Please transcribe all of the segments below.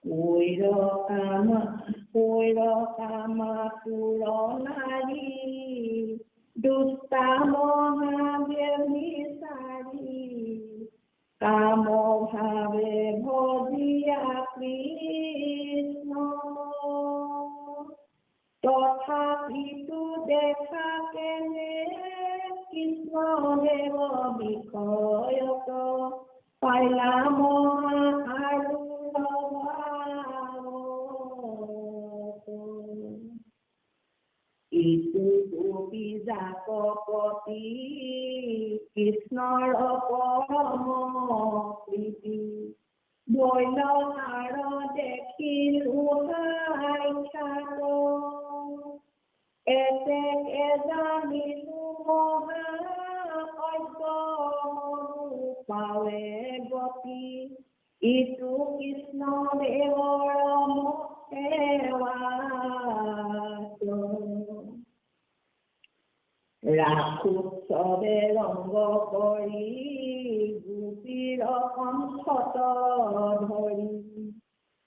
কৈৰকামা সুৰ নাৰী দুষ্টা মহাদেৱ বিচাৰি কাম ভাৱে ভজিয়া কৃষ্ণ তথাপিতো দেখা কেনে কৃষ্ণ দেৱ বিষয়ত পাইলা মহা আৰু ইটো গোপী জাতপতি কৃষ্ণৰ পৰম প্ৰীতি বৈলহাৰ দেখিলো সাক্ষাৎ এতে জানিলো মহাসত্য পাৱে গতি ইটো কৃষ্ণ দেৱৰ সেৱা ৰাসোৎসৱে ৰংগ কৰি গোপীৰ কণ্ঠত ধৰি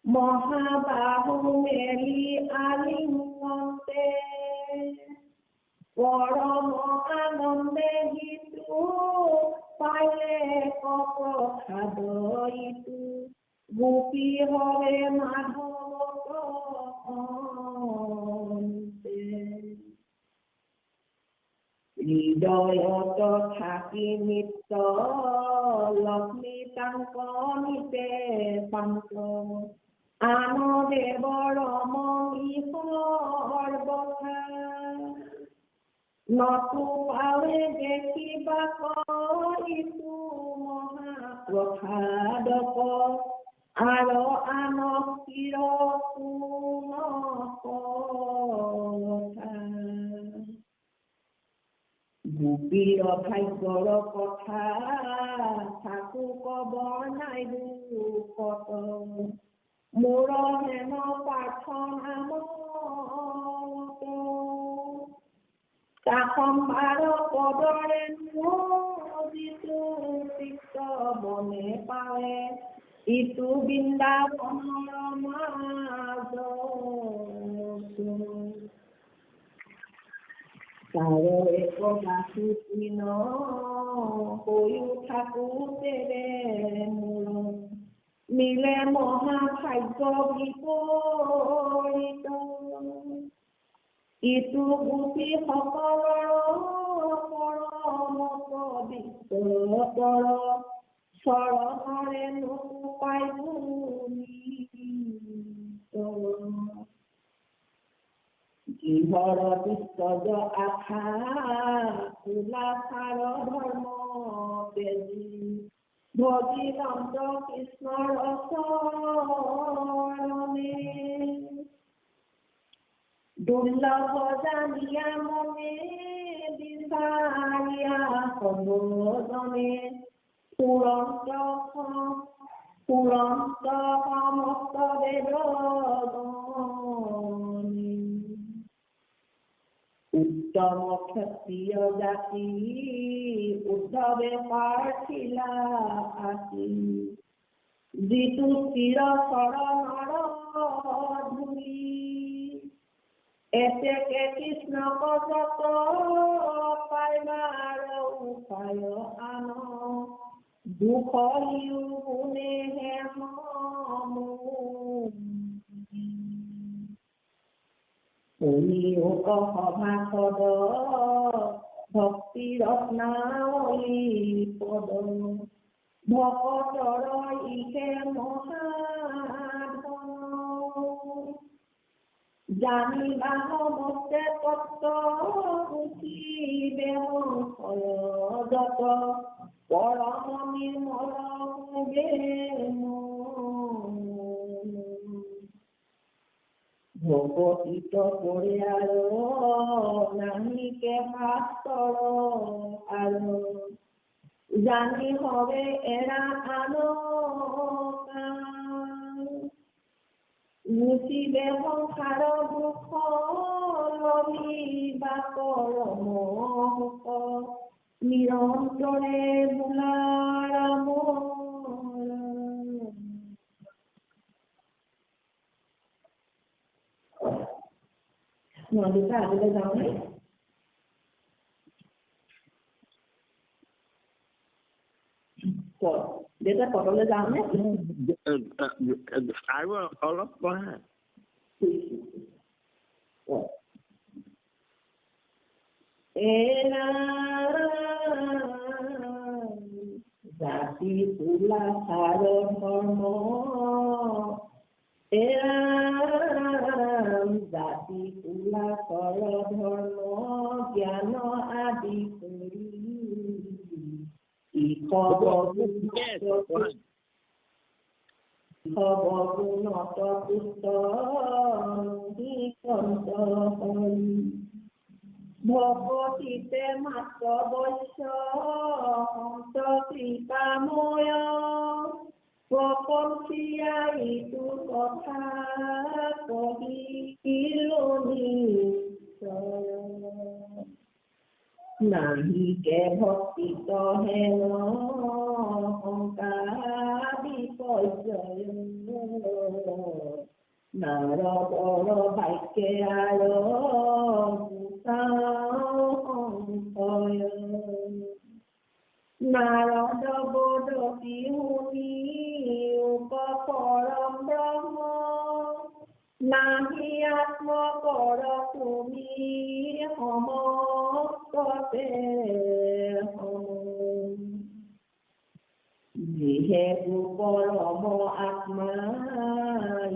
মহাবাহু মেলি আলিংগতে পৰম আনন্দে গীতো পালে প্ৰসাদ ইটো গোপী হৰে মাধৱ হৃদয়ত থাকি নিত্য লক্ষ্মী তাংকনিতে পান্ত আনদেৱৰ সৰ্বথা নতু পাৱে দেখিবা কৰিছো মহাপ্ৰসাদক আৰু আনক চিৰ গোপীৰ ভাগ্যৰ কথা থাকো কব নাই দুখত মোৰ হেন প্ৰাৰ্থনা সম্ভাৰ পদৰে যিটো চিত্ত বনে পাৱে ইটো বৃন্দাবনৰ মাজ তাৰে এক বাসুদিন হৈও থাকোতে মোৰ মিলে মহাভাগ্য বিপৰীত ইটো গোপী সকলৰ পৰম পবিত্ৰ চৰণৰে নোপাই জীৱৰ বিশ্বজ আশা তুলাচাৰ ধৰ্ম বেজী ভজিলন্ত কৃষ্ণৰ চৰণে দুৰ্লভ জানিয়া মনে বিচাৰিয়া সৰ্বজনে পুৰন্ত সমস্ত বেদগণে উত্তম ক্ষত্ৰিয় জাতি উদ্ধৱে পাৰ্থিলা আছি যিটো চিৰ চৰণৰ ধূলি এতেকে কৃষ্ণ কজত পাইবাৰ উপায় আন দুখ গুণে হে সভাসদ ভক্তি ৰত্নাৱলী পদ ভকতৰ ইহে মহাধন জানিবা সমস্তে তত্ত্ব বুঝিবে যত পৰম নিৰ্মল ভগৱতীত পৰিয়াল নাহিকে শাস্ত্ৰ আৰু জানি হবে এৰা আন মুচিবে সংসাৰ দুখ লভিবা পৰম নিৰন্তৰে বোলাৰাম দেউতা আজিলৈ যাওঁ নে দেউতা পদলৈ যাওঁ নে আৰু অলপ পঢ়া জাতি তোলা সাৰ ধৰ্ম জাতি তোলা কৰ ধৰ্ম জ্ঞান আদি কৰি গুণত পুষ্ট ভকতিতে মাত্ৰ বৈশ্য সন্ত কৃপাময় প্ৰপঞ্চিয়া ইটো কথা কহিলো নিশ্চয় নাহিকে ভক্তিত হেন শংকা বিপৰ্যয় নাৰদৰ বাক্যে আৰু সংশয় নাৰদ বদতি শুনি পৰম ব্ৰহ্ম নাহি আত্ম কৰ তুমি সমস্ততে যিহেতু পৰম আত্মা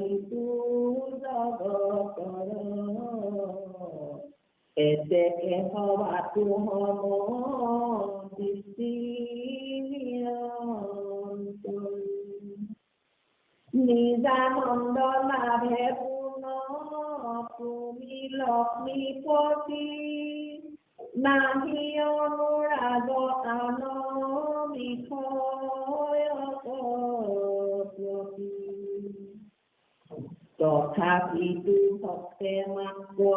ইটো জগতৰ এতেকে হবাটো হম দৃষ্টি নিজানন্দ লাভে পূৰ্ণ তুমি লক্ষ্মীপতি নাহি অনুৰাগ আন বিষয় তথাপিতো ভক্তে মাত্ৰ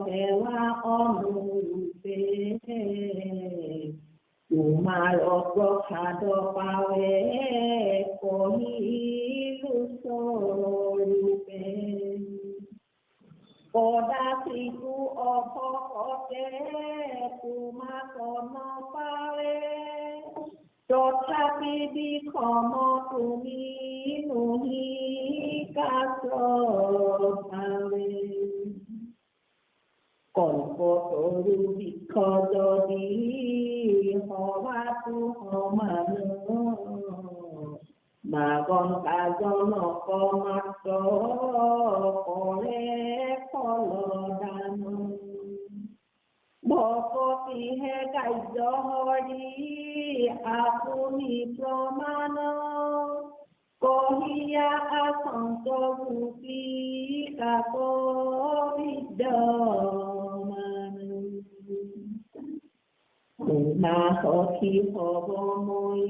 সেৱা অনুৰূপে তোমাৰ প্ৰসাদ পাৱে কহিলো স্বৰূপে কদাচিতো অভকতে তোমাক নপাৱে তথাপি বিষম তুমি নহি কাছাৱে কল্পতৰু বৃক্ষ যদি হবাটো সমান মাগন কাজনক মাত্ৰ কৰে ফলদান ভকতিহে কাৰ্য হৰি আপুনি প্ৰমাণ কহিয়া আচন্ত গোপী কাক বিদ্যমান শুনা সখী হব মই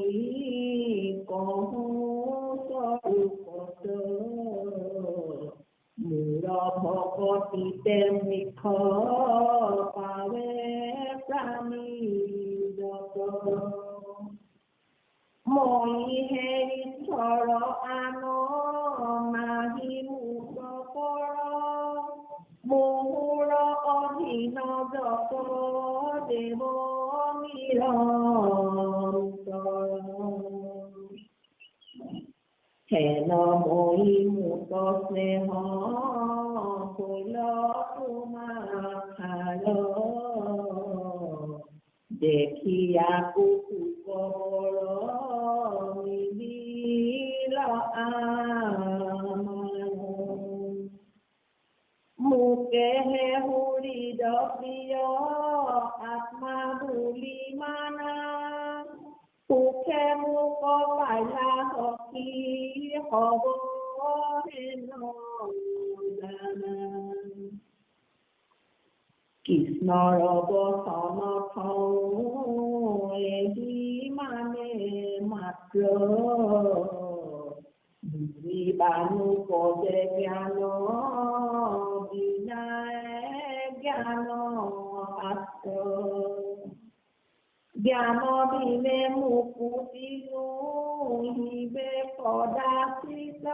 কহো স্বৰূপত মূৰ ভকতিতে মুখ পাৱে প্ৰাণী যত মই হে ঈশ্বৰ আন নাহি মুক কৰ মোৰ অধীন যত দেৱ নিৰন্তৰ হেন মই মুক স্নেহ ফুল তোমাৰ দেখিয়া কুকুৰ নিবিল মোকেহে হৃদ প্ৰিয় আত্মা বুলি মানা সুখে মোক পাইলা সখী হব হেন জানা কৃষ্ণৰ বচন থওঁ এহি মানে মাত্ৰ বুজিবানো পদে জ্ঞান বিনাই জ্ঞান শাস্ত্ৰ জ্ঞান বিনে মুকুতি নোহিবে কদাচিত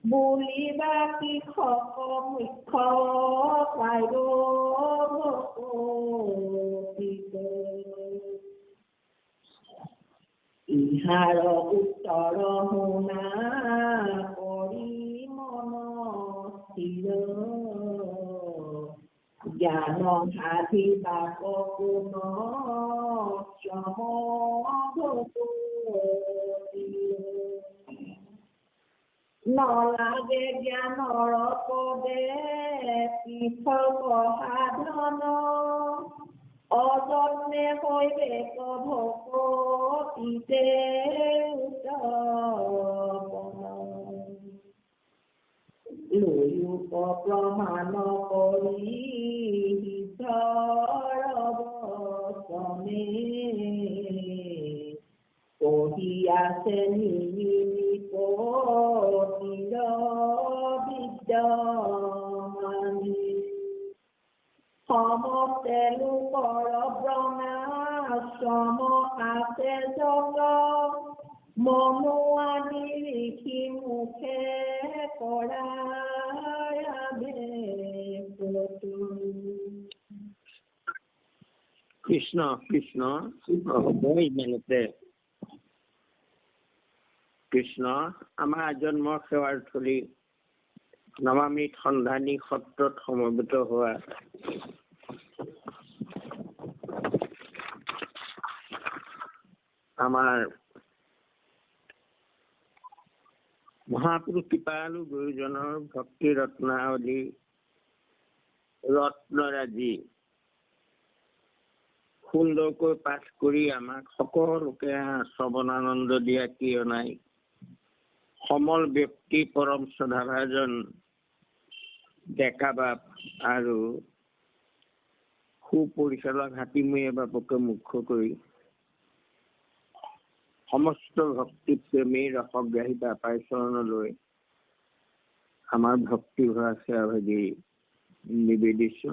বুলিবা কি মুখ্য পাইব ইহাৰ উত্তৰ শুনা কৰি মন স্থিৰ জ্ঞান সাধিবা কোন শ্ৰম নলাগে জ্ঞানৰ পদে পৃথক সাধন অযত্নে হৈবে ভকতিতে লয়ুপ প্ৰমাণ কৰি ধৰবচনে পঢ়ি আছে নিমিলিত বিদ্যমানি সমস্তে লোকৰ ব্ৰহ্মাশ্ৰম আছে জগ মনুৱা নিৰিখি মুখে কৰা কৃষ্ণ কৃষ্ণ হ'ব ইমানতে কৃষ্ণ আমাৰ জন্ম সেৱাৰ থলী নমামিত সন্ধানী সত্ৰত সমবেত হোৱা আমাৰ মহাপুৰুষ কৃপালু গুৰুজনৰ ভক্তি ৰত্নাৱলী ৰত্নৰাজি সুন্দৰকৈ পাঠ কৰি আমাক সকলোকে শ্ৰৱণানন্দ দিয়া কিয় নাই সমল ব্যক্তি পৰম শ্ৰদ্ধাভাজন ডেকা বাপ আৰু সুপৰিচালক হাতীমূৰীয়া বাপকে মুখ্য কৰি সমস্ত ভক্তি প্ৰেমী ৰসগ্ৰাহী বাপাই চৰণলৈ আমাৰ ভক্তি ভৰা সেৱাভাগী নিবেদিছো।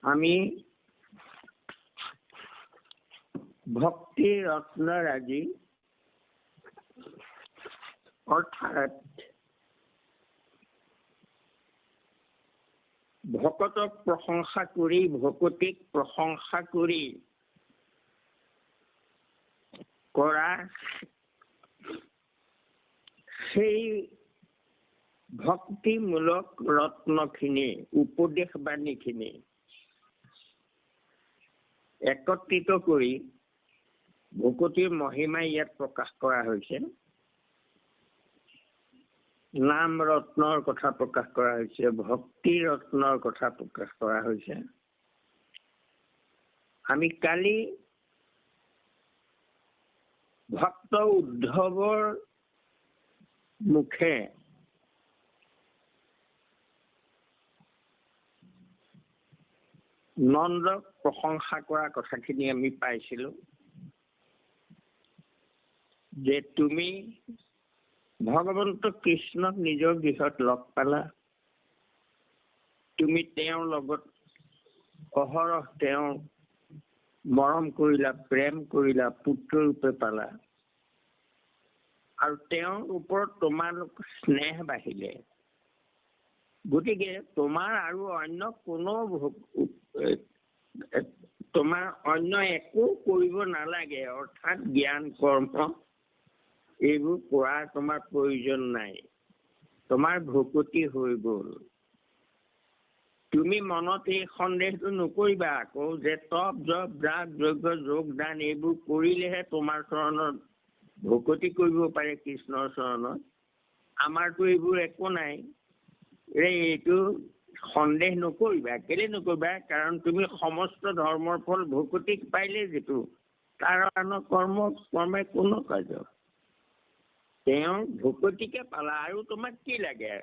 আমি ভক্তি ৰত্নৰাজি অৰ্থাৎ ভকতক প্ৰশংসা কৰি ভকতিক প্ৰশংসা কৰি কৰা সেই ভক্তিমূলক ৰত্নখিনি উপদেশ বাণীখিনি একত্ৰিত কৰি ভকতিৰ মহিমা ইয়াত প্ৰকাশ কৰা হৈছে। নাম ৰত্নৰ কথা প্ৰকাশ কৰা হৈছে, ভক্তি ৰত্নৰ কথা প্ৰকাশ কৰা হৈছে। আমি কালি ভক্ত উদ্ধৱৰ মুখে নন্দক প্ৰশংসা কৰা কথাখিনি আমি পাইছিলো যে তুমি ভগৱন্ত কৃষ্ণক নিজৰ গৃহত লগ পালা, তুমি তেওঁৰ লগত অহৰহ তেওঁ মৰম কৰিলা, প্ৰেম কৰিলা, পুত্ৰ ৰূপে পালা আৰু তেওঁৰ ওপৰত তোমালোক স্নেহ বাঢ়িলে। গতিকে তোমাৰ আৰু অন্য কোনো তোমাৰ অন্য একো কৰিব নালাগে, অৰ্থাৎ জ্ঞান কৰ্ম এইবোৰ কৰাৰ তোমাৰ প্ৰয়োজন নাই, তোমাৰ ভকতি হৈ গল। তুমি মনত এই সন্দেহটো নকৰিবা আকৌ যে তপ জপ যাগ যজ্ঞ যোগ দান এইবোৰ কৰিলেহে তোমাৰ চৰণত ভকতি কৰিব পাৰে কৃষ্ণৰ চৰণত। আমাৰতো এইবোৰ একো নাই, এইটো সন্দেহ নকৰিবা। কেলে নকৰিবা? কাৰণ তুমি সমস্ত ধৰ্মৰ ফল ভকতিক পাইলে যিটো, তাৰ আন কৰ্মে কোনো কাৰ্য। তেওঁ ভকতিকে পালা আৰু তোমাক কি লাগে?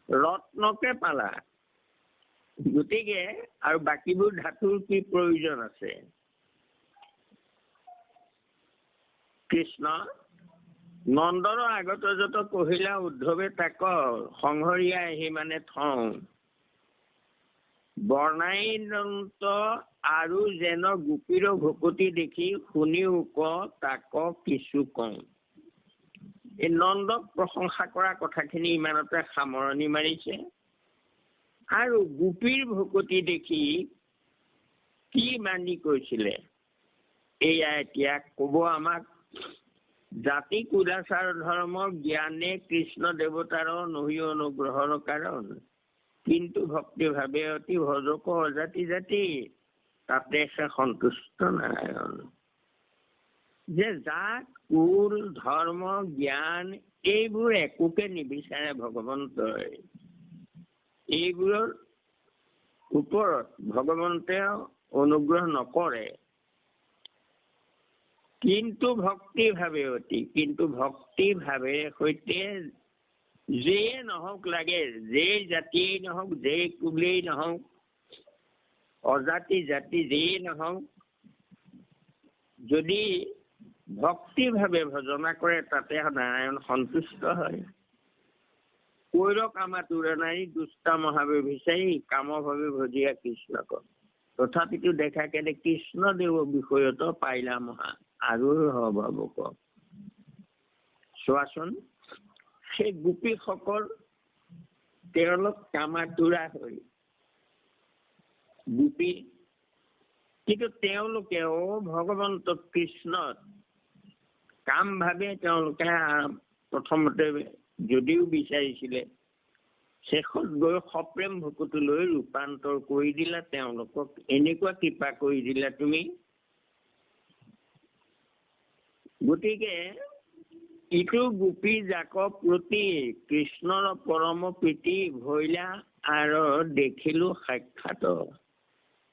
ৰত্নকে পালা। গতিকে আৰু বাকীবোৰ ধাতুৰ কি প্ৰয়োজন আছে? কৃষ্ণ নন্দৰ আগত যত কহিলা উদ্ধৱে তাক সংহৰীয়া আহি মানে থওঁ। বৰ্ণাইনন্ত আৰু যেন গোপীৰ ভকতি দেখি শুনিও ক তাক কিছু কওঁ। এই নন্দক প্ৰশংসা কৰা কথাখিনি ইমানতে সামৰণি মাৰিছে। আৰু গোপীৰ ভকতি দেখি কি মানি কৈছিলে এয়া এতিয়া কব আমাক। জাতি কুলাচাৰ ধৰ্ম জ্ঞানে কৃষ্ণ দেৱতাৰ নহি অনুগ্ৰহৰ কাৰণ, কিন্তু ভক্তি ভাৱে অতি ভজক অজাতি জাতি, তাতে সে সন্তুষ্ট নাৰায়ণ। যে যাক কুল ধৰ্ম জ্ঞান এইবোৰ একোকে নিবিচাৰে ভগৱন্তই, এইবোৰৰ ওপৰত ভগৱন্তে অনুগ্ৰহ নকৰে, কিন্তু ভক্তি ভাৱে অতি, কিন্তু ভক্তি ভাৱে সৈতে যেয়ে নহওক লাগে, যে জাতিয়েই নহওক, যে কুলেই নহওক, অজাতি জাতি যেয়ে নহওক, যদি ভক্তি ভাৱে ভজনা কৰে তাতে নাৰায়ণ সন্তুষ্ট হয়। কৈৰ কামা তুলনাৰী দুষ্টা মহাব্যভিচাৰী, কাম ভাৱে ভজিয়া কৃষ্ণক। তথাপিতো দেখা কেনে কৃষ্ণদেৱ বিষয়ত পাইলা মহা আৰু ভাবক। চোৱাচোন, সেই গোপীসকল তেওঁলোক কামাতুৰা হৈ গোপী, কিন্তু তেওঁলোকেও ভগৱন্ত কৃষ্ণত কাম ভাৱে তেওঁলোকে প্ৰথমতে যদিও বিচাৰিছিলে, শেষত গৈ সপ্ৰেম ভকতিলৈ ৰূপান্তৰ কৰি দিলা। তেওঁলোকক এনেকুৱা কৃপা কৰি দিলা তুমি। গতিকে ইটো গোপী জাক প্ৰতি কৃষ্ণৰ পৰম প্ৰীতি ভৈলা আৰু দেখিলো সাক্ষাৎ।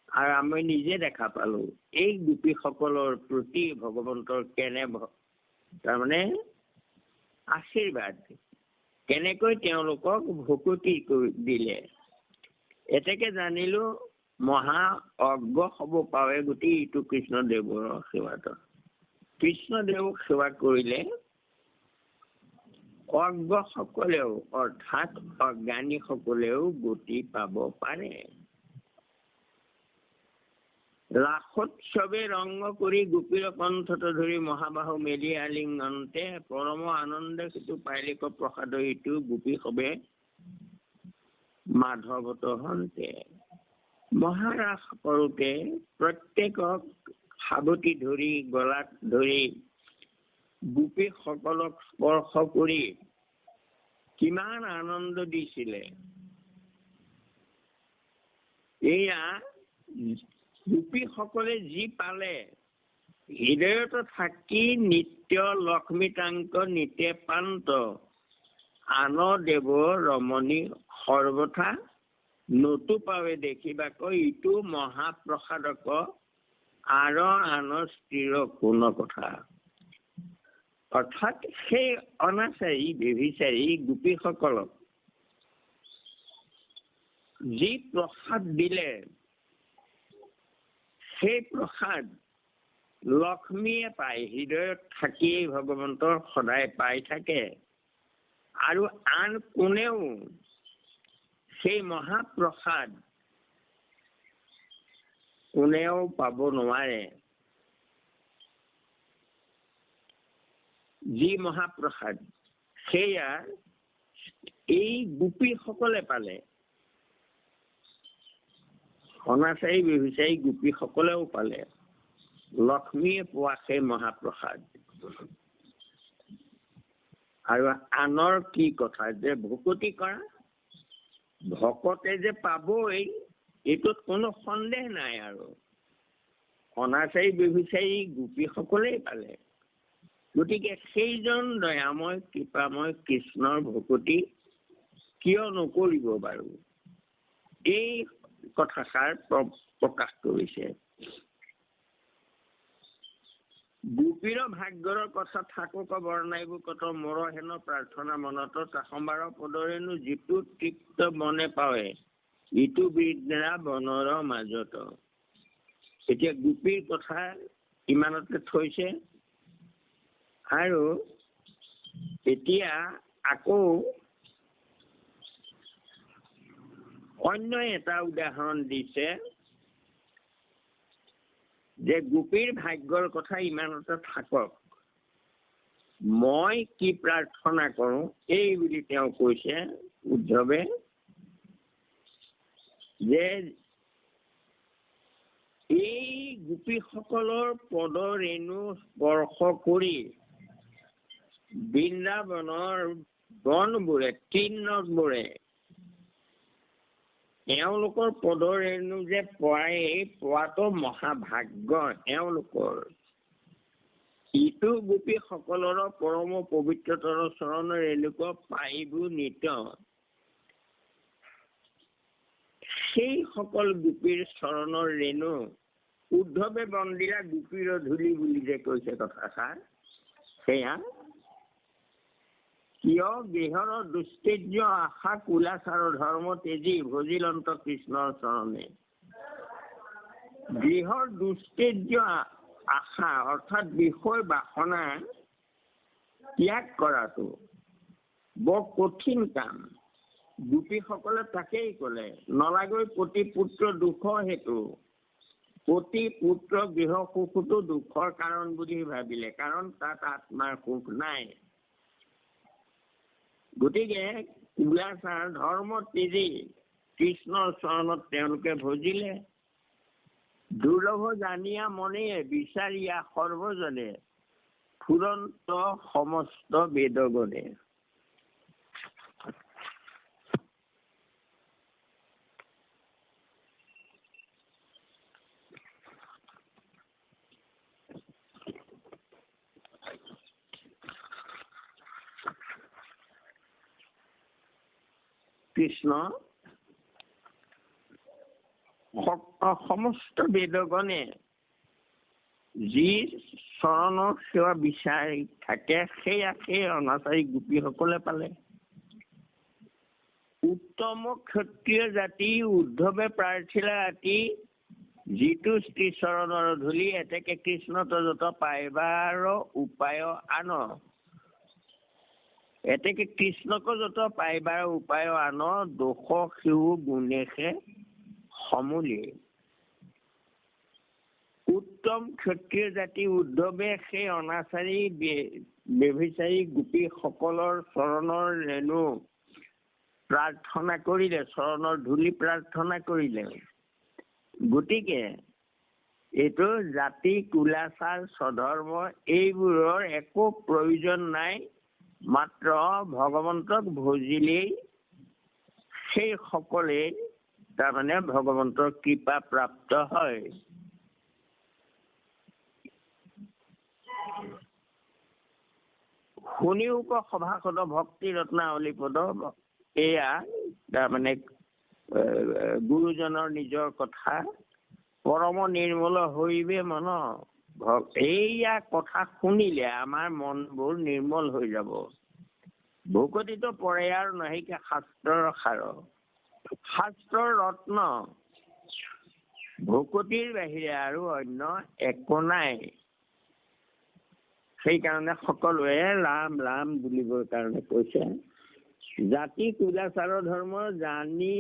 আৰু আমি নিজে দেখা পালো এই গোপীসকলৰ প্ৰতি ভগৱন্তৰ কেনে তাৰমানে আশীৰ্বাদ, কেনেকৈ তেওঁলোকক ভকতি দিলে। এতেকে জানিলো মহা অজ্ঞ হব পাৱে গোটেই ইটো কৃষ্ণদেৱৰ সেৱাত। কৃষ্ণদেৱক সেৱা কৰিলে অজ্ঞ সকলেও অৰ্থাৎ অজ্ঞানী সকলেও গতি পাব পাৰে। ৰাসোৎসৱে ৰংগ কৰি গোপীৰ কণ্ঠত ধৰি মহাবাহু মেলি আলিংগন্তে, পৰম আনন্দ সেইটো পাইলিক প্ৰসাদ ইটো গোপী সবে মাধৱত হন্তে। মহাৰাস কৰোতে প্ৰত্যেকক সাৱটি ধৰি গলাত ধৰি গোপীসকলক স্পৰ্শ কৰি কিমান আনন্দ দিছিলে। এয়া গোপীসকলে যি পালে, হৃদয়ত থাকি নিত্য লক্ষ্মীতাংক নিতে পান্ত, আন দেৱ ৰমণী সৰ্বথা নতু পাৱে দেখিবাক, ইটো মহাপ্ৰসাদক আৰু আন স্ত্ৰীৰ কোন কথা। অৰ্থাৎ সেই অনাচাৰী ব্যভিচাৰী গোপীসকলক যি প্ৰসাদ দিলে, সেই প্ৰসাদ লক্ষ্মীয়ে পায়, হৃদয়ত থাকিয়েই ভগৱন্তৰ সদায় পাই থাকে। আৰু আন কোনেও সেই মহাপ্ৰসাদ কোনেও পাব নোৱাৰে। যি মহাপ্ৰসাদ সেয়া এই গোপীসকলে পালে। অনাচাৰী ব্যভিচাৰী গোপীসকলেও পালে লক্ষ্মীয়ে পোৱা সেই মহাপ্ৰসাদ। আৰু আনৰ কি কথা যে ভকতি কৰা, ভকতে যে পাবই এইটোত কোনো সন্দেহ নাই। আৰু অনাচাৰী ব্যভিচাৰী গোপীসকলেই পালে। গতিকে সেইজন দয়াময় কৃপাময় কৃষ্ণৰ ভকতি কিয় নকৰিব বাৰু, এই কথাষাৰ প্ৰকাশ কৰিছে। গোপীৰ ভাগ্যৰ কথা থাকক বৰ্ণাইব কত, মৰ হেন প্ৰাৰ্থনা মনত, তাসম্বাৰ পদৰেনো যিটো তৃপ্ত মনে পাৱে, ইটো বিদ্যা বনৰ মাজত। এতিয়া গোপীৰ কথা ইমানতে থৈছে। আৰু এতিয়া আকৌ অন্য এটা উদাহৰণ দিছে যে গোপীৰ ভাগ্যৰ কথা ইমানতে থাকক, মই কি প্ৰাৰ্থনা কৰোঁ এই বুলি তেওঁ কৈছে উদ্ধৱে, যে এই গোপীসকলৰ পদ ৰেণু স্পৰ্শ কৰি বৃন্দাবনৰ বনবোৰে তৃণবোৰে এওঁলোকৰ পদৰ ৰেণু যে পোৱাটো মহাভাগ্য এওঁলোকৰ। ইটো গোপীসকলৰ পৰম পবিত্ৰতৰ চৰণ ৰেণুক পাইবো নিত। সেই সকল গোপীৰ চৰণৰ ৰেণু উদ্ধৱে বন্দিলা গোপীৰ ধূলি বুলি যে কৈছে কথাষাৰ, সেয়া কিয় গৃহৰ দুষ্টেৰ্য আশা কুলাচাৰ ধৰ্ম তেজি ভজিলন্ত কৃষ্ণৰ চৰণে। গৃহৰ দুষ্টেৰ্য আশা অৰ্থাৎ বিষয় বাসনা ত্যাগ কৰাটো বৰ কঠিন কাম। গোপীসকলে তাকেই ক'লে, নলাগৈ পতি পুত্ৰ দুখ হেতু। পতি পুত্ৰ গৃহ সুখটো দুখৰ কাৰণ বুলি ভাবিলে, কাৰণ তাত আত্মাৰ সুখ নাই। গতিকে কুলাচাৰ ধৰ্ম তেজি কৃষ্ণৰ চৰণত তেওঁলোকে ভজিলে। দুৰ্লভ জানিয়া মনে বিচাৰিয়া সৰ্বজনে ফুৰন্ত সমস্ত বেদগণে। কৃষ্ণ সমস্ত বেদগণে যি চৰণৰ সেৱা বিচাৰি থাকে সেয়া সেই অনাচাৰী গোপীসকলে পালে। উত্তম ক্ষত্ৰিয় জাতি উদ্ধৱে প্ৰাৰ্থিলা ৰাতি, যিটো স্ত্ৰী চৰণৰ ধূলি এতেকে কৃষ্ণ তজত পাইবাৰ উপায় আন। এতেকে কৃষ্ণক যত পাইবাৰ উপায় আন, দোষ শিও গুণেশে সমূলি। উত্তম ক্ষত্ৰিয় জাতি উদ্ধৱে সেই অনাচাৰী ব্যভিচাৰী গোপীসকলৰ চৰণৰ ৰেণু প্ৰাৰ্থনা কৰিলে, চৰণৰ ধূলি প্ৰাৰ্থনা কৰিলে। গতিকে এইটো জাতি কুলাচাৰ স্বধৰ্ম এইবোৰৰ একো প্ৰয়োজন নাই, মাত্ৰ ভগৱন্তক ভজিলেই সেই সকলে তাৰমানে ভগৱন্তৰ কৃপা প্ৰাপ্ত হয়। শুনিওক সভাসদ ভক্তি ৰত্নাৱলী পদ, এয়া তাৰমানে গুৰুজনৰ নিজৰ কথা। পৰম নিৰ্মল হৈবে মন, এইয়া কথা শুনিলে আমাৰ মনবোৰ নিৰ্মল হৈ যাব। ভকতিতো পৰে আৰু নাহিকে শাস্ত্ৰৰ সাৰ। শাস্ত্ৰৰ ৰত্ন ভকতিৰ বাহিৰে আৰু অন্য একো নাই। সেইকাৰণে সকলোৱে ৰাম ৰাম বুলিবৰ কাৰণে কৈছে। জাতি কুলাচাৰৰ ধৰ্ম জানি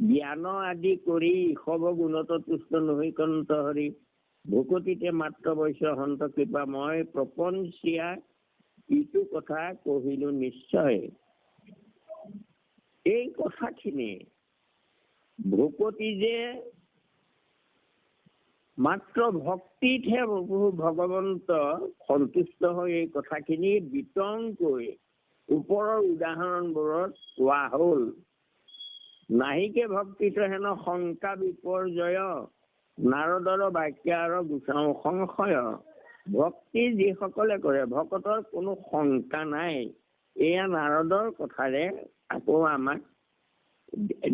জ্ঞান আদি কৰি ঈশৱ গুণত তুষ্ট নহৈ কন্ত হৰি। ভকতিতে মাত্ৰ বৈশ্য হন্ত কৃপা মই প্ৰপঞ্চিয়া ইটো কথা কহিলো নিশ্চয়। এই কথাখিনি ভকতি যে মাত্ৰ ভক্তিতহে ভগৱন্ত সন্তুষ্ট হৈ এই কথাখিনি বিতংকৈ ওপৰৰ উদাহৰণবোৰত কোৱা হ'ল। নাহিকে ভক্তিত হেন শংকা বিপৰ্যয়, নাৰদৰ বাক্য আৰু গুচাওঁ সংশয়। ভক্তি যিসকলে কৰে ভকতৰ কোনো শংকা নাই। এয়া নাৰদৰ কথাৰে আকৌ আমাক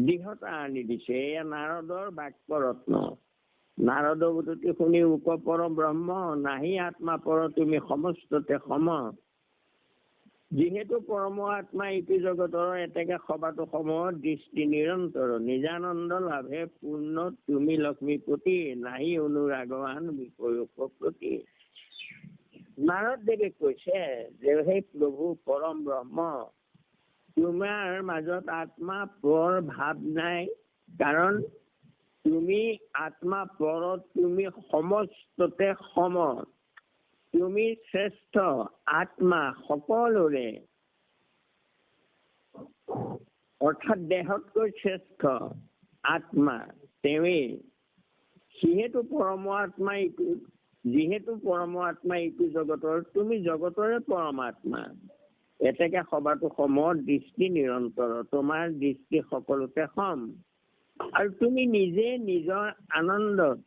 দৃঢ়তা আনি দিছে। এয়া নাৰদৰ বাক্য ৰত্ন। নাৰদ বুটতি শুনি উক পৰ ব্ৰহ্ম, নাহি আত্মা পৰ তুমি সমস্ততে সম। যিহেতু পৰম আত্মা ইটো জগতৰ এতেকে সবাতো সম, দৃষ্টি নিৰন্তৰ নিজানন্দ লাভে পূৰ্ণ তুমি লক্ষ্মীপতি, নাহি অনুৰাগৱান বিষয় প্ৰতি। নাৰদ দেৱে কৈছে যে হে প্ৰভু পৰম ব্ৰহ্ম, তোমাৰ মাজত আত্মা পৰ ভাৱ নাই, কাৰণ তুমি আত্মা পৰত, তুমি সমস্ততে সম, তুমি শ্ৰেষ্ঠ আত্মা সকলোৰে, অৰ্থাৎ দেহতকৈ শ্ৰেষ্ঠ আত্মা তেৱেই। যিহেতু পৰমাত্মা এইটো জগতৰ, তুমি জগতৰে পৰমাত্মা। এতেকে সবাতো সম, দৃষ্টি নিৰন্তৰ, তোমাৰ দৃষ্টি সকলোতে সম। আৰু তুমি নিজে নিজৰ আনন্দত,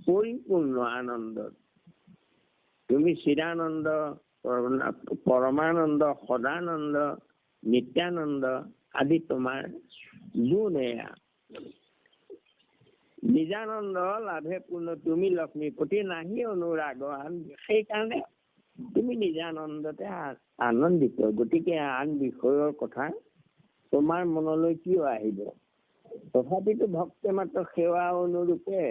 পৰিপূৰ্ণ আনন্দত, তুমি চিদানন্দ, পৰমানন্দ, সদানন্দ, নিত্যানন্দ আদি তোমাৰ গুণ এয়া। নিজানন্দ লাভে পূৰ্ণ, তুমি লক্ষ্মীপতি নাহি অনুৰাগ, সেইকাৰণে তুমি নিজানন্দতে আনন্দিত। গতিকে আন বিষয়ৰ কথা তোমাৰ মনলৈ কিয় আহিব? তথাপিতো ভক্তে মাত্ৰ সেৱা অনুৰূপে,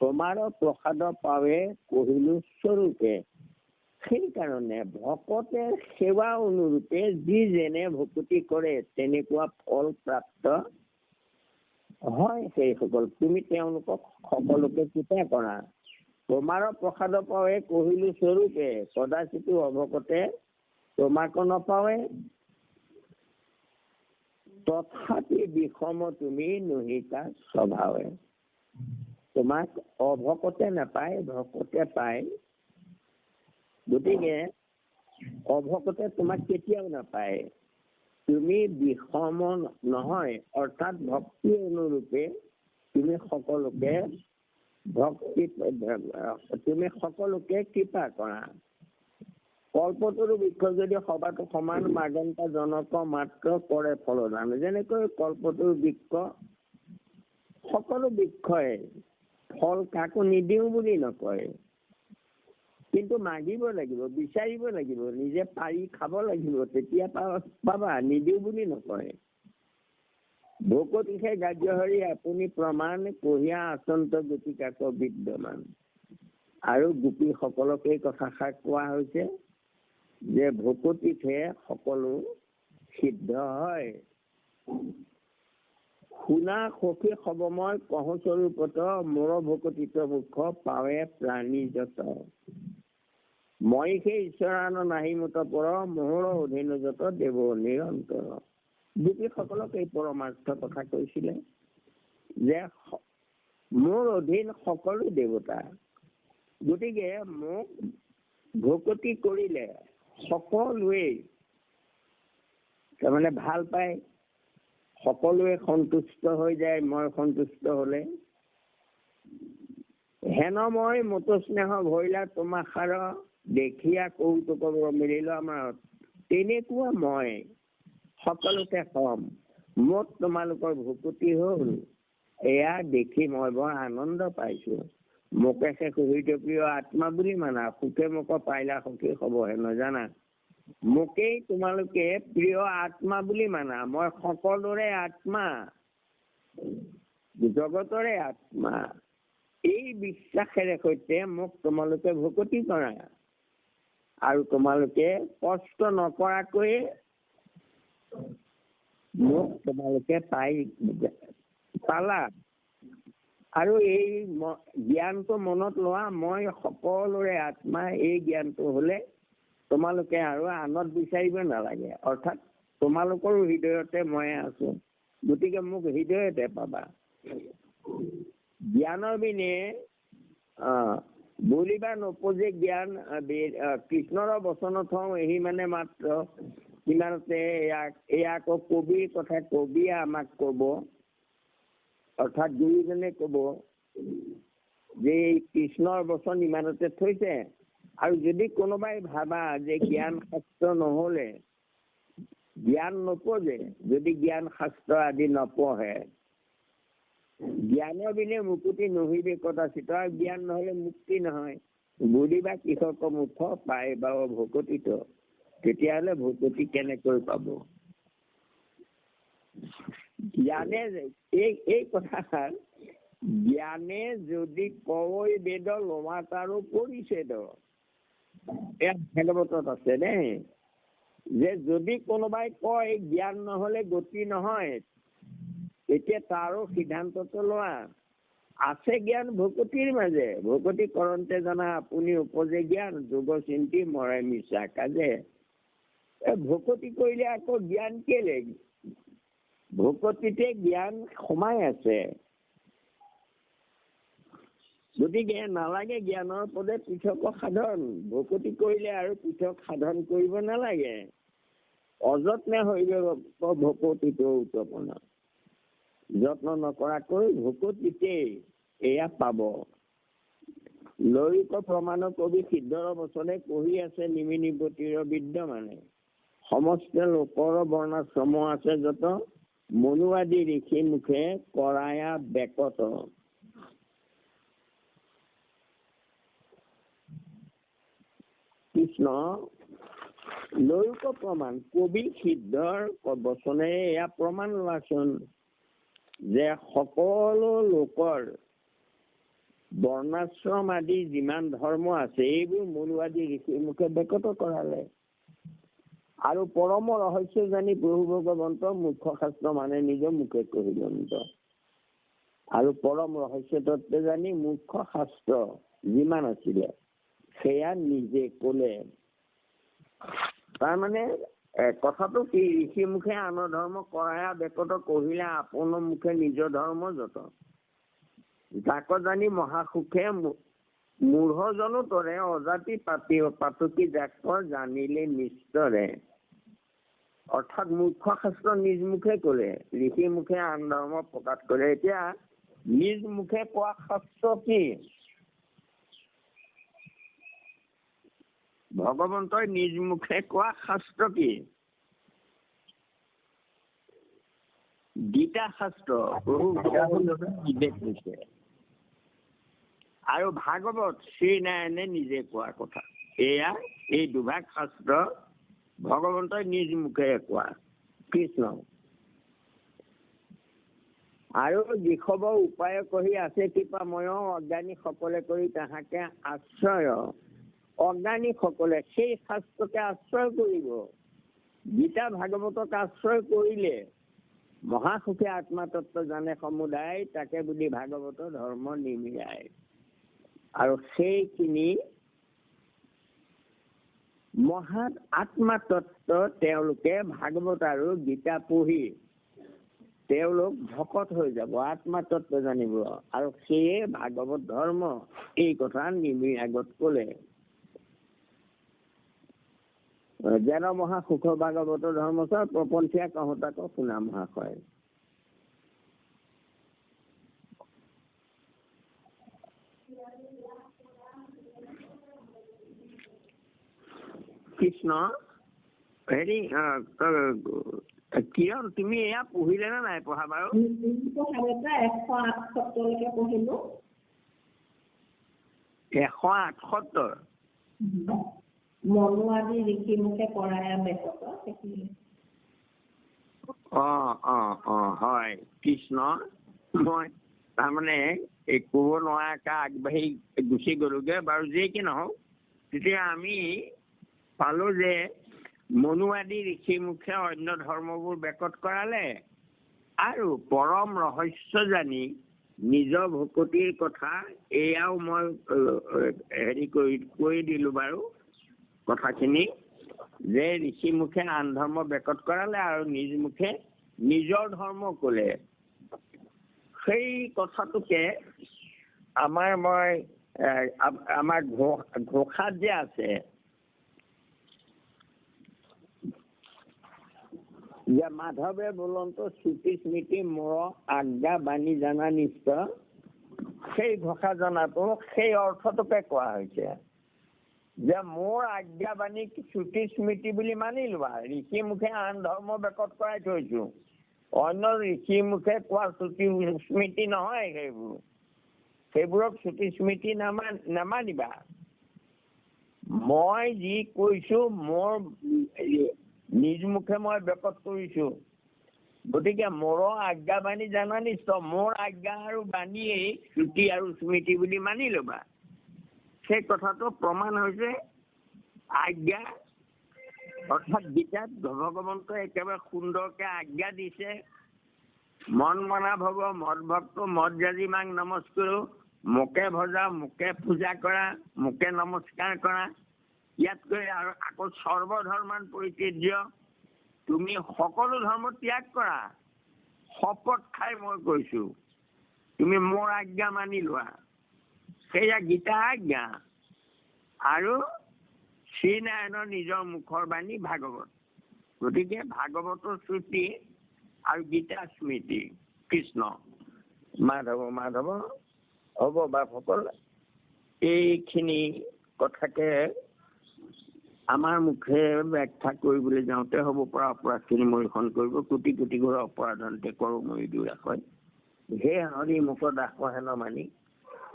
তোমাৰ প্ৰসাদ পাৱে কহিলো স্বৰূপে। সেইকাৰণে ভকতে সেৱা অনুৰূপে যি যেনে ভকতি কৰে তেনেকুৱা ফল প্ৰাপ্ত হয় সেইসকল। তুমি তেওঁলোকক সকলোকে কৃপা কৰা। তোমাৰ প্ৰসাদ পাৱে কহিলো স্বৰূপে, কদাচিতো অভকতে তোমাকো নাপাৱে। তথাপি বিষম তুমি নহিকা স্বভাৱে। তোমাক অভকতে নাপায়, ভকতে পায়। গতিকে অভকতে তোমাক কেতিয়াও নাপায়। তুমি বিষম নহয়, অৰ্থাৎ ভক্তি অনুৰূপে তুমি সকলোকে কৃপা কৰা। কল্পতৰু বৃক্ষ যদি সবাতো সমান, মাগন্তা জনক মাত্ৰ কৰে ফলদান। যেনেকৈ কল্পতৰু বৃক্ষ, সকলো বৃক্ষই ফল কাকো নিদিওঁ বুলি নকয়, কিন্তু মাগিব লাগিব, বিচাৰিব লাগিব, নিজে পাৰি খাব লাগিব, তেতিয়া পাবা, নিদিওঁ বুলি নকয়। ভকতিহে গাৰ্যহৰি আপুনি প্ৰমাণ, কহিয়া আচন্ত গোপিকাক বিদ্যমান। আৰু গোপীসকলক এই কথাষাৰ কোৱা হৈছে যে ভকতিতহে সকলো সিদ্ধ হয়। শুনা সখী সবময় কহো স্বৰূপত, মোৰ ভকতিত মুখ পাৱে প্ৰাণী যত। মই সেই ঈশ্বৰান নাহি মত পৰ, মোহৰ অধীন যত দেৱ নিৰন্তৰ। গোপীসকলক এই পৰমাৰ্থ কথা কৈছিলে যে মোৰ অধীন সকলো দেৱতা। গতিকে মোক ভকতি কৰিলে সকলোৱে তাৰমানে ভাল পায়, সকলোৱে সন্তুষ্ট হৈ যায়। মই সন্তুষ্ট হলে হেন মই মত স্নেহ ভৰিলা তোমাষাৰ, দেখিয়া কৌতুক মিলিলো আমাৰ। তেনেকুৱা মই সকলোতে কম, মোক তোমালোকৰ ভকতি হল, এয়া দেখি মই বৰ আনন্দ পাইছো। মোকে সে সহিত প্ৰিয় আত্মা বুলি মানা, সুখে মোক পাইলা সখী হবহে নজানা। মোকেই তোমালোকে প্ৰিয় আত্মা বুলি মানা, মই সকলোৰে আত্মা, জগতৰে আত্মা। এই বিশ্বাসেৰে সৈতে মোক তোমালোকে ভকতি কৰা, আৰু তোমালোকে কষ্ট নকৰাকৈ মোক তোমালোকে পালা। আৰু এই জ্ঞানটো মনত লোৱা, মই সকলোৰে আত্মা। এই জ্ঞানটো হলে তোমালোকে আৰু আনত বিচাৰিব নালাগে। অৰ্থাৎ তোমালোকৰ হৃদয়তে মই আছো, গতিকে মোক হৃদয়তে পাবা। জ্ঞানৰ বিনে বলিবা নপজে জ্ঞান, কৃষ্ণৰ বচন থওঁ এহি মানে মাত্ৰ। ইমানতে এয়া আকৌ কবিৰ কথা, কবিয়ে আমাক কব, অৰ্থাৎ গুৰুজনে কব যে কৃষ্ণৰ বচন ইমানতে থৈছে। আৰু যদি কোনোবাই ভাবা যে জ্ঞান শাস্ত্ৰ নহলে জ্ঞান নপজে, যদি জ্ঞান শাস্ত্ৰ আদি নপঢ়ে, জ্ঞানৰ বিনে মুকুতি নহিবে কদাচিত। জ্ঞান নহলে মুক্তি নহয়। বুলিবা কৃষক মুখ পাই বা ভকতিত, তেতিয়াহলে ভকতি কেনেকৈ পাব? জ্ঞানে এই কথাষাৰ, জ্ঞানে যদি কয় বেদ লোৱা তাৰো পৰিছেদ। এয়া ভাগৱতত আছে দেই, যে যদি কোনোবাই কয় জ্ঞান নহলে গতি নহয়, এতিয়া তাৰো সিদ্ধান্তটো লোৱা। আছে জ্ঞান ভকতিৰ মাজে, ভকতি কৰন্তে জানা আপুনি উপজে জ্ঞান, যোগ চিন্তি মৰে মিছা কাজে। ভকতি কৰিলে আকৌ জ্ঞান কেলে? ভকতিতে জ্ঞান সোমাই আছে। গতিকে নালাগে জ্ঞানৰ পদে পৃথক সাধন। ভকতি কৰিলে আৰু পৃথক সাধন কৰিব নালাগে। অযত্নে হৈ ভকতিটো উৎপন্ন। যত্ন নকৰাকৈ ভকতিতেই এয়া পাব। লৌকিক প্ৰমাণ কবি সিদ্ধৰ বচনে কহি আছে নিমিনিবতিৰ বিদ্যমানে। সমস্ত লোকৰ বৰ্ণাশ্ৰম আছে যত, মনুৱাদী ঋষি মুখে কৰায়া বেকত। কৃষ্ণ লৌকিক প্ৰমাণ কবি সিদ্ধৰ বচনে এয়া প্ৰমাণ লাচোন যে সকলো লোকৰ বৰ্ণাশ্ৰম আদি যিমান ধৰ্ম আছে এইবোৰ মনুৱাদী ঋষিৰ মুখে বেকত কৰালে। আৰু পৰম ৰহস্য জানি প্ৰভু ভগৱন্ত মুখ্য শাস্ত্ৰ মানে নিজৰ মুখে কহিবন্ত। আৰু পৰম ৰহস্য তত্ত্ব জানি মুখ্য শাস্ত্ৰ যিমান আছিলে সেয়া নিজে কলে। তাৰমানে কথাটো কি, ঋষি মুখে আন ধৰ্ম কৰায়া বেকত কহিলে আপোন মুখে নিজৰ ধৰ্ম যত। যাক জানি মহাসুখে মূঢ়জনো তৰে, অজাতি পাতকি যাক জানিলে নিস্তৰে। অৰ্থাৎ মুখ্য শাস্ত্ৰ নিজ মুখে কলে, ঋষি মুখে আন ধৰ্ম প্ৰকাশ কৰে। এতিয়া নিজ মুখে কোৱা শাস্ত্ৰ কি? ভগৱন্তই নিজ মুখে কোৱা শাস্ত্ৰ কি? গীতা শাস্ত্ৰ, প্ৰভু বিবেক দিছে। আৰু ভাগৱত শ্ৰীনাৰায়ণে নিজে কোৱা কথা। এয়া এই দুভাগ শাস্ত্ৰ ভগৱন্তই নিজ মুখে কোৱা কৃষ্ণ। আৰু দিশব উপায় কহি আছে কৃপাময়, অজ্ঞানী সকলে কৰি তাহাকে আশ্ৰয়। অজ্ঞানী সকলে সেই শাস্ত্ৰকে আশ্ৰয় কৰিব। গীতা ভাগৱতক আশ্ৰয় কৰিলে মহাসুখে আত্মাতত্ব জানে সমুদায়, তাকে বুলি ভাগৱত ধৰ্ম নিমিৰাই। আৰু সেইখিনি মহান আত্মাতত্ব তেওঁলোকে ভাগৱত আৰু গীতা পঢ়ি তেওঁলোক ভকত হৈ যাব, আত্মাতত্ব জানিব। আৰু সেয়ে ভাগৱত ধৰ্ম এই কথা নিমিৰাগত কলে। যেন মহাসুখ ভাগৱত ধৰ্মচাৰ প্ৰপঞ্চীয়া কহতাক শুনা মহাশয়। কৃষ্ণ হেৰি কিৰণ, তুমি এয়া পঢ়িলে নে নাই পঢ়া বাৰু? 108 পঢ়িলো। 178? মনুৱাদী ঋষি মুখে কৰায়া বেকত। হয় কৃষ্ণ, মই তাৰমানে ক'ব নোৱাৰাকে আগবাঢ়ি গুচি গলোগে বাৰু। যি কি নহওক, তেতিয়া আমি পালো যে মনুৱাদী ঋষি মুখে অন্য ধৰ্মবোৰ বেকত কৰালে। আৰু পৰম ৰহস্য জানি নিজৰ ভকতিৰ কথা এয়াও মই কৈ দিলো বাৰু কথাখিনি, যে ঋষি মুখে আন ধৰ্ম বেকত কৰালে আৰু নিজ মুখে নিজৰ ধৰ্ম কলে। সেই কথাটোকে আমাৰ ঘোষাত যে আছে যে মাধৱে বোলন্ত শ্ৰুতি স্মৃতি মোৰ আজ্ঞা বাণী জানা নিষ্ট, সেই ঘোষা জনাটো সেই অৰ্থটোকে কোৱা হৈছে যে মোৰ আজ্ঞা বাণী শ্ৰুতি স্মৃতি বুলি মানি লোৱা। ঋষি মুখে আন ধৰ্ম বেকত কৰাই থৈছো, অন্য ঋষি মুখে কোৱা শ্ৰুতি স্মৃতি নহয়। সেইবোৰক শ্ৰুতি স্মৃতি নামানিবা। মই যি কৈছো মোৰ নিজ মুখে মই বেকত কৰিছো। গতিকে মোৰ আজ্ঞা বাণী জানা নিশ্চয়, মোৰ আজ্ঞা আৰু বাণীয়েই শ্ৰুতি আৰু স্মৃতি বুলি মানি ল'বা। সেই কথাটো প্ৰমাণ হৈছে আজ্ঞা, অৰ্থাৎ গীতাত ভগৱন্তই একেবাৰে সুন্দৰকে আজ্ঞা দিছে। মন মনা ভৱ মদ ভক্ত মদ জাজি মাক নমস্কাৰো মোকে ভজা মোকে পূজা কৰা মোকে নমস্কাৰ কৰা ইয়াতকৈ আৰু আকৌ সৰ্বধৰ্মান পৰিত্যাজ্য তুমি সকলো ধৰ্ম ত্যাগ কৰা শপত খাই মই কৈছো তুমি মোৰ আজ্ঞা মানি লোৱা সেয়া গীতা আজ্ঞা আৰু শ্ৰীনাৰায়ণৰ নিজৰ মুখৰ বাণী ভাগৱত গতিকে ভাগৱতৰ শ্ৰুতি আৰু গীতা স্মৃতি কৃষ্ণ মাধৱ মাধৱ হ'ব বাপসকল এইখিনি কথাকে আমাৰ মুখে ব্যাখ্যা কৰিবলৈ যাওঁতে হ'ব পৰা অপৰাধখিনি মৰিখন কৰিব কোটি কোটি ঘৰ অপৰাধন্তে কৰো মৰি দূৰ হয় হে হৰি মুখ দাস হেন মানি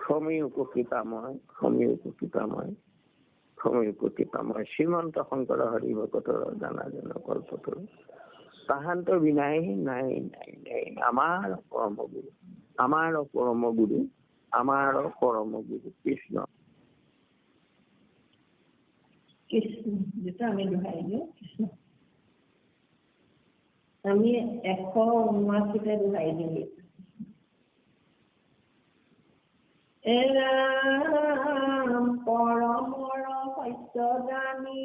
সমী উপকৃতাময় সমী উপকৃতাময় সমী উপকৃতাময় শ্ৰীমন্ত শংকৰ হৰি ভকতৰ জানা জন কল্পতৰ তাহান্ত বিনাই নাই নাই নাই আমাৰ পৰম গুৰু আমাৰ পৰম গুৰু আমাৰ পৰম গুৰু কৃষ্ণ কৃষ্ণ যেটা আমি দোহাই দিওঁ কৃষ্ণ আমি 179টা দোহাই দিওঁ এৰাম পৰমৰ সত্য জানি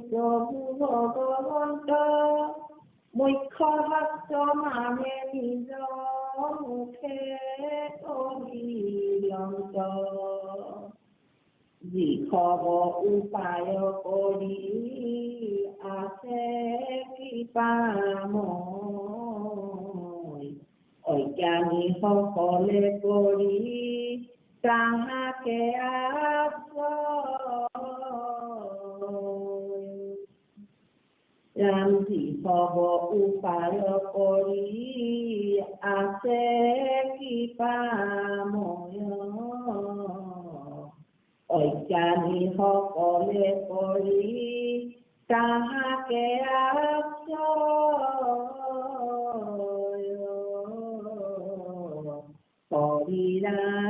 প্ৰভু ভগৱন্ত মুখ্য ভক্ত মানে নিজ মুখে অবিৰন্ত যি খব উপায় কৰি আছে কৃপাময় অজ্ঞানী সকলে কৰি তাহাকে ৰাম যি খব উপায় কৰি আছে কৃপাময় অজ্ঞানী সকলে কৰি তাহাকে হৰি ৰাম